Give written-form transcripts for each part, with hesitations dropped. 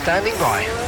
standing by.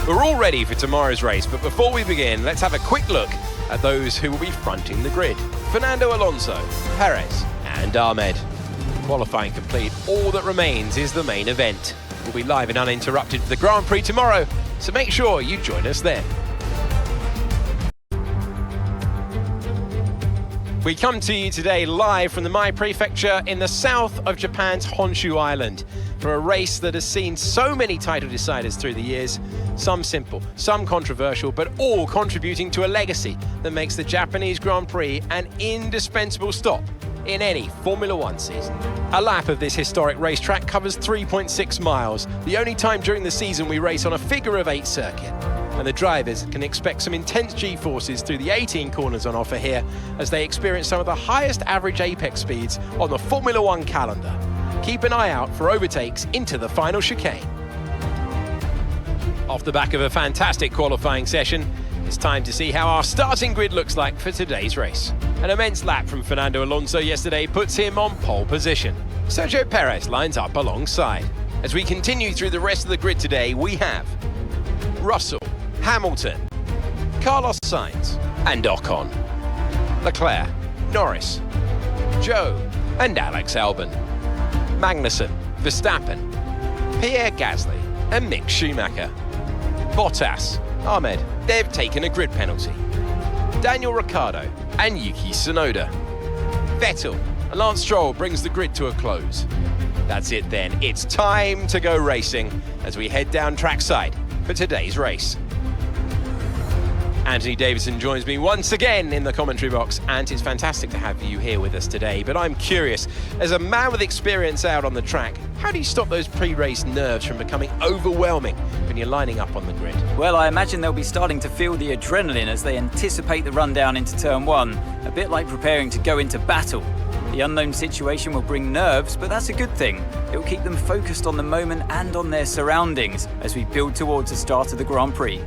We're all ready for tomorrow's race, but before we begin, let's have a quick look at those who will be fronting the grid. Fernando Alonso, Perez and Ahmed. Qualifying complete, all that remains is the main event. We'll be live and uninterrupted for the Grand Prix tomorrow, so make sure you join us then. We come to you today live from the Mai Prefecture in the south of Japan's Honshu Island for a race that has seen so many title deciders through the years, some simple, some controversial, but all contributing to a legacy that makes the Japanese Grand Prix an indispensable stop in any Formula One season. A lap of this historic racetrack covers 3.6 miles, the only time during the season we race on a figure-of-8 circuit. And the drivers can expect some intense G-forces through the 18 corners on offer here as they experience some of the highest average apex speeds on the Formula One calendar. Keep an eye out for overtakes into the final chicane. Off the back of a fantastic qualifying session, it's time to see how our starting grid looks like for today's race. An immense lap from Fernando Alonso yesterday puts him on pole position. Sergio Perez lines up alongside. As we continue through the rest of the grid today, we have Russell, Hamilton, Carlos Sainz and Ocon, Leclerc, Norris, Joe and Alex Albon, Magnussen, Verstappen, Pierre Gasly and Mick Schumacher, Bottas, Ahmed, they've taken a grid penalty, Daniel Ricciardo and Yuki Tsunoda, Vettel and Lance Stroll brings the grid to a close. That's it then, it's time to go racing as we head down trackside for today's race. Anthony Davidson joins me once again in the commentary box, and it's fantastic to have you here with us today. But I'm curious, as a man with experience out on the track, how do you stop those pre-race nerves from becoming overwhelming when you're lining up on the grid? Well, I imagine they'll be starting to feel the adrenaline as they anticipate the rundown into turn one, a bit like preparing to go into battle. The unknown situation will bring nerves, but that's a good thing. It will keep them focused on the moment and on their surroundings as we build towards the start of the Grand Prix.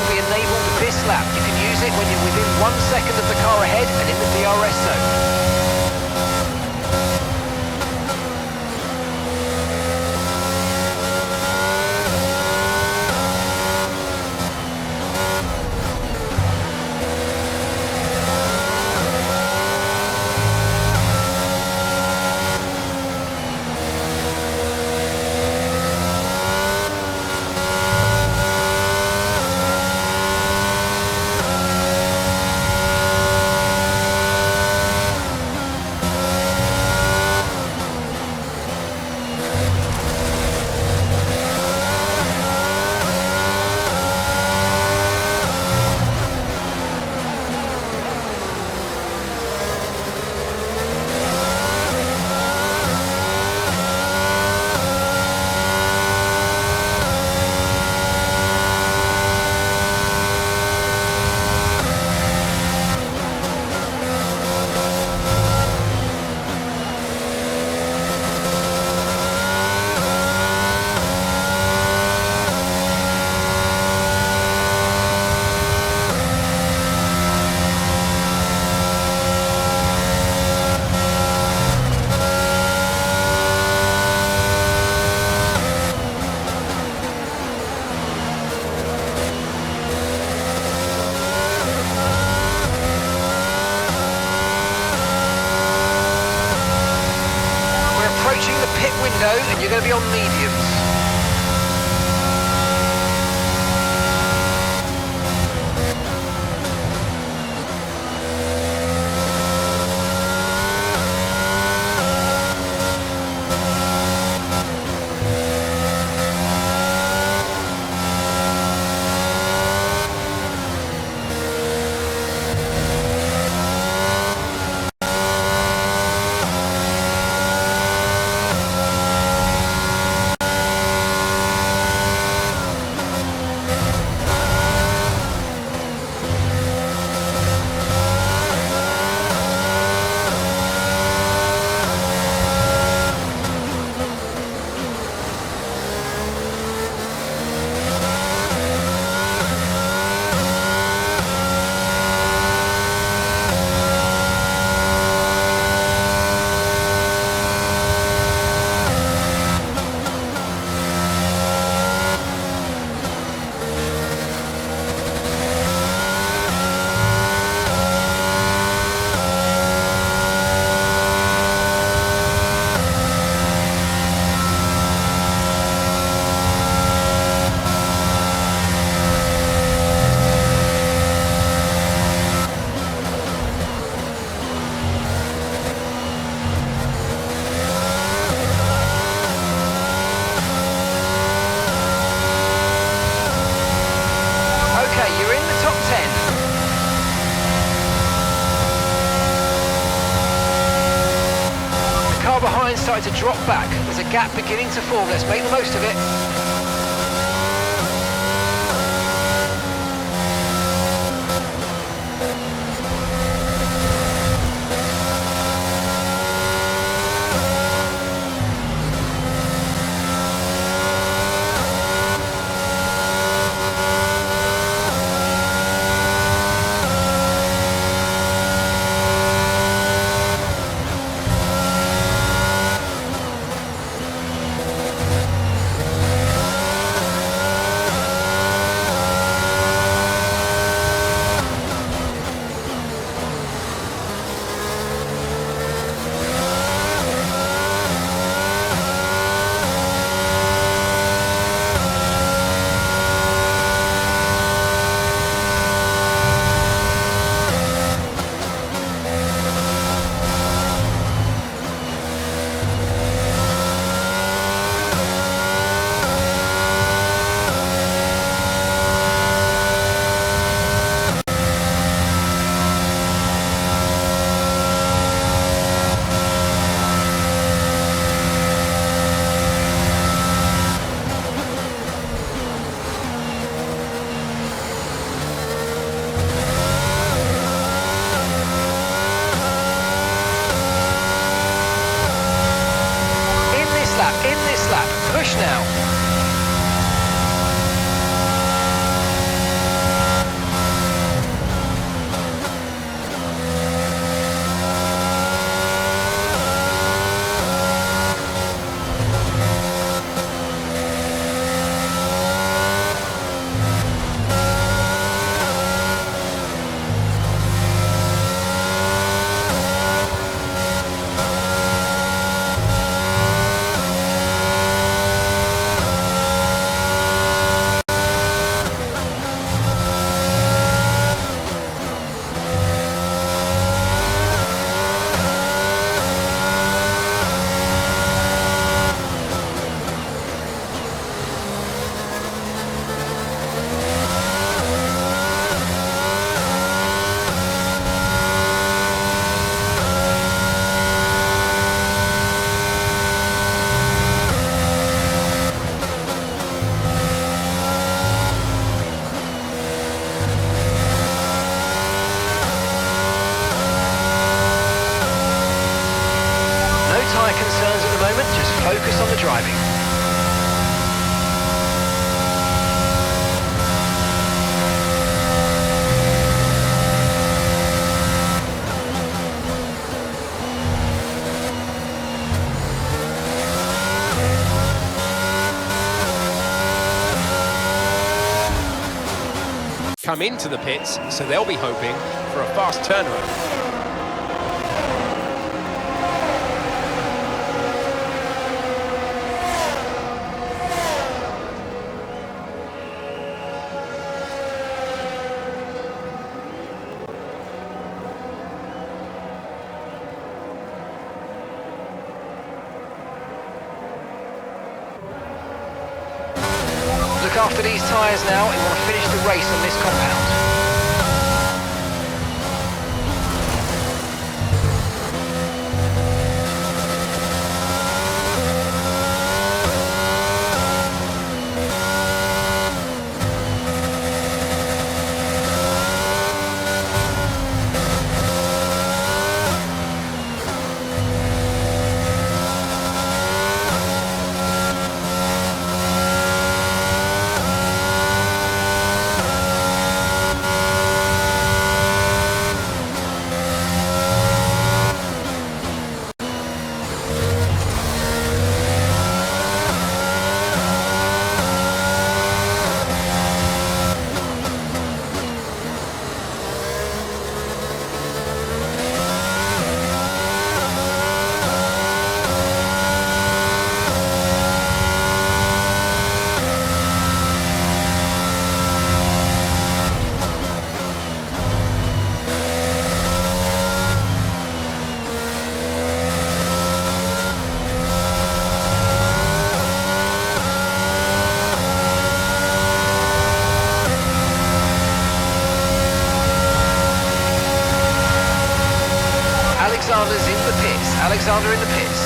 will be enabled this lap. You can use it when you're within 1 second of the car ahead and in the DRS zone. And you're going to be on mediums. Behind starting to drop back. There's a gap beginning to form. Let's make the most of it. Push now. at the moment, just focus on the driving. Come into the pits, so they'll be hoping for a fast turnaround. Look after these tyres now, we want to finish the race on this compound. Alexander's in the pits. Alexander in the pits.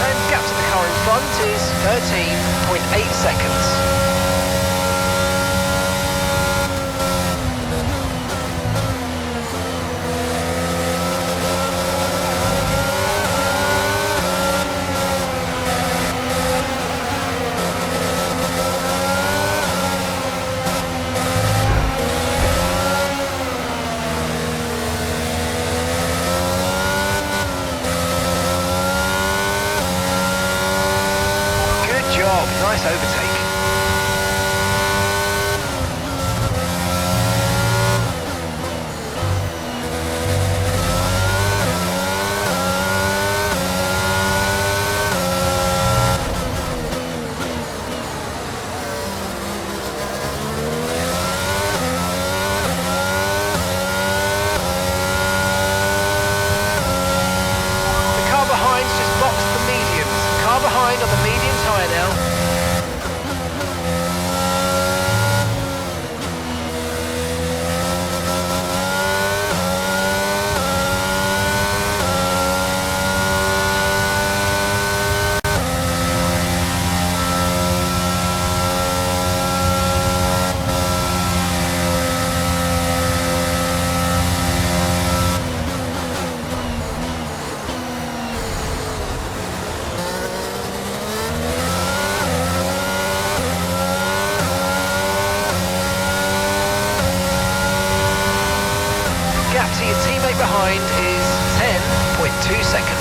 And gap to the car in front is 13.8 seconds. Nice overtake. The car behind's just boxed the mediums. Car behind on the medium tyre now. Gap to your teammate behind is 10.2 seconds.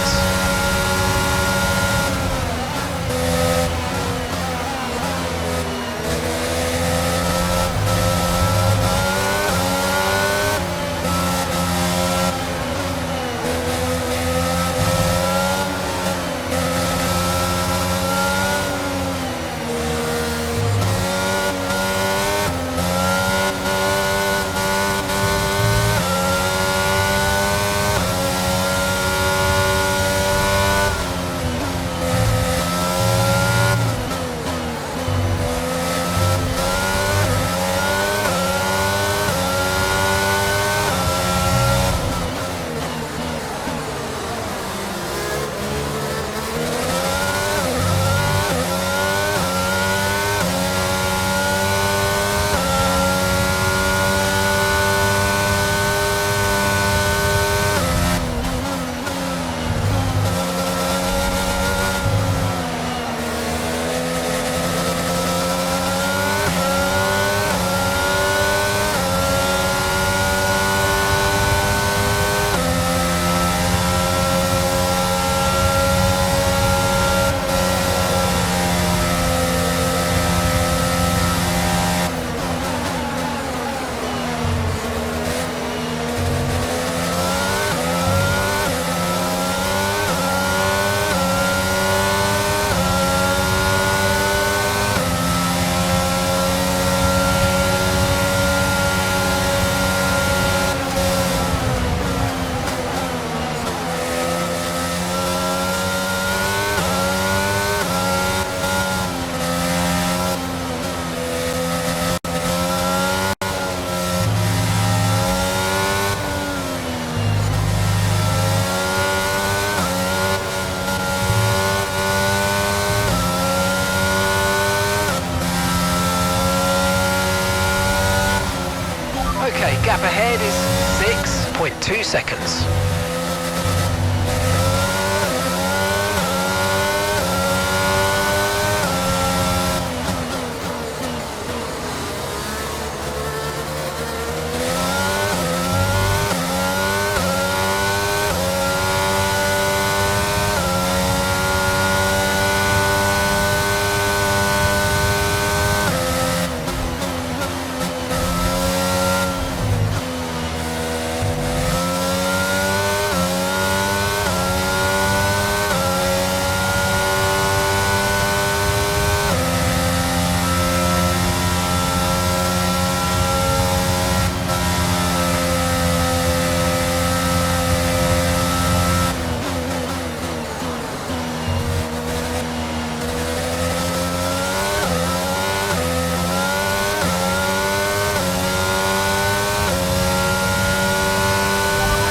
2 seconds.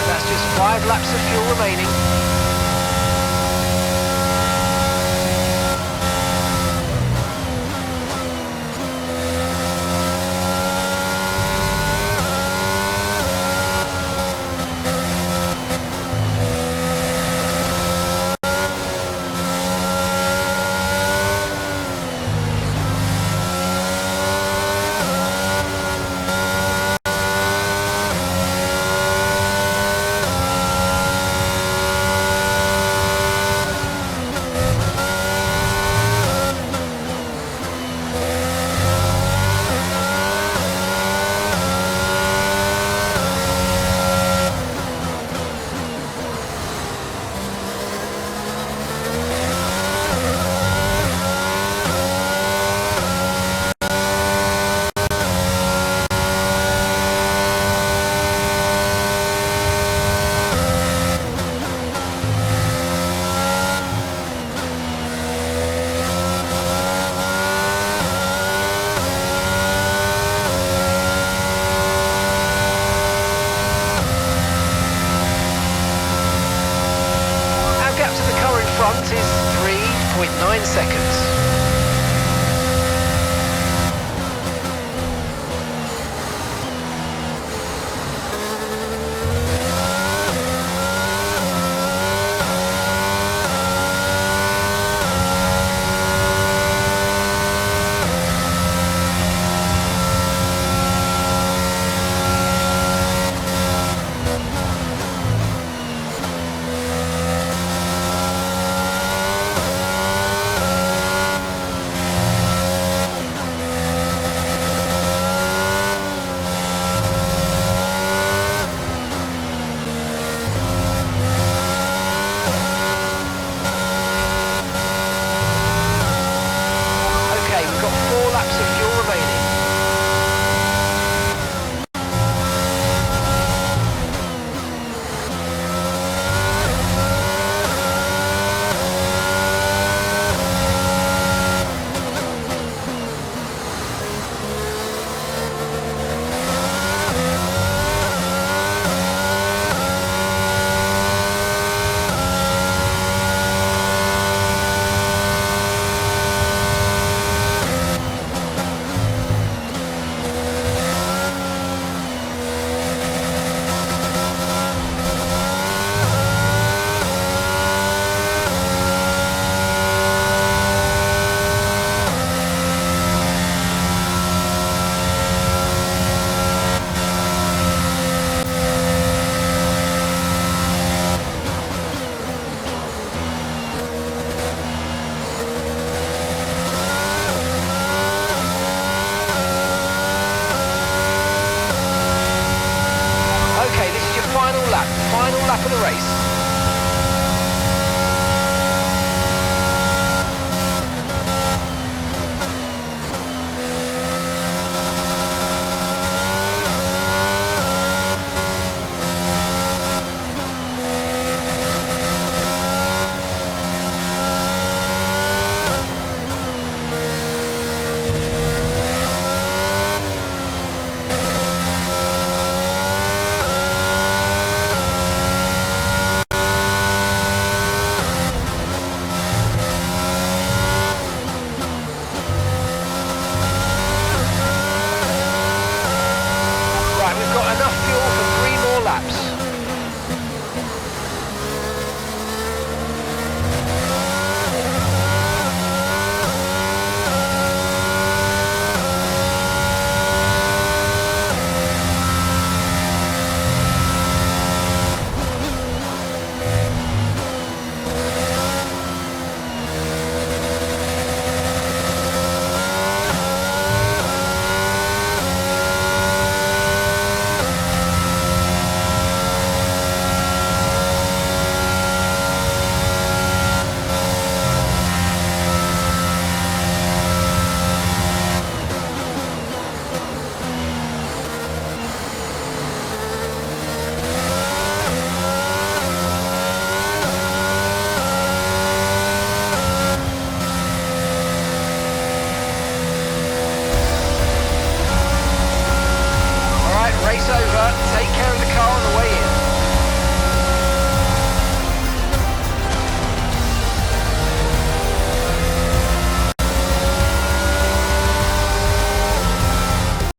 That's just 5 laps of fuel remaining. Our gap to the car in front is 3.9 seconds. Okay, we've got 4 laps of fuel remaining. Final lap of the race.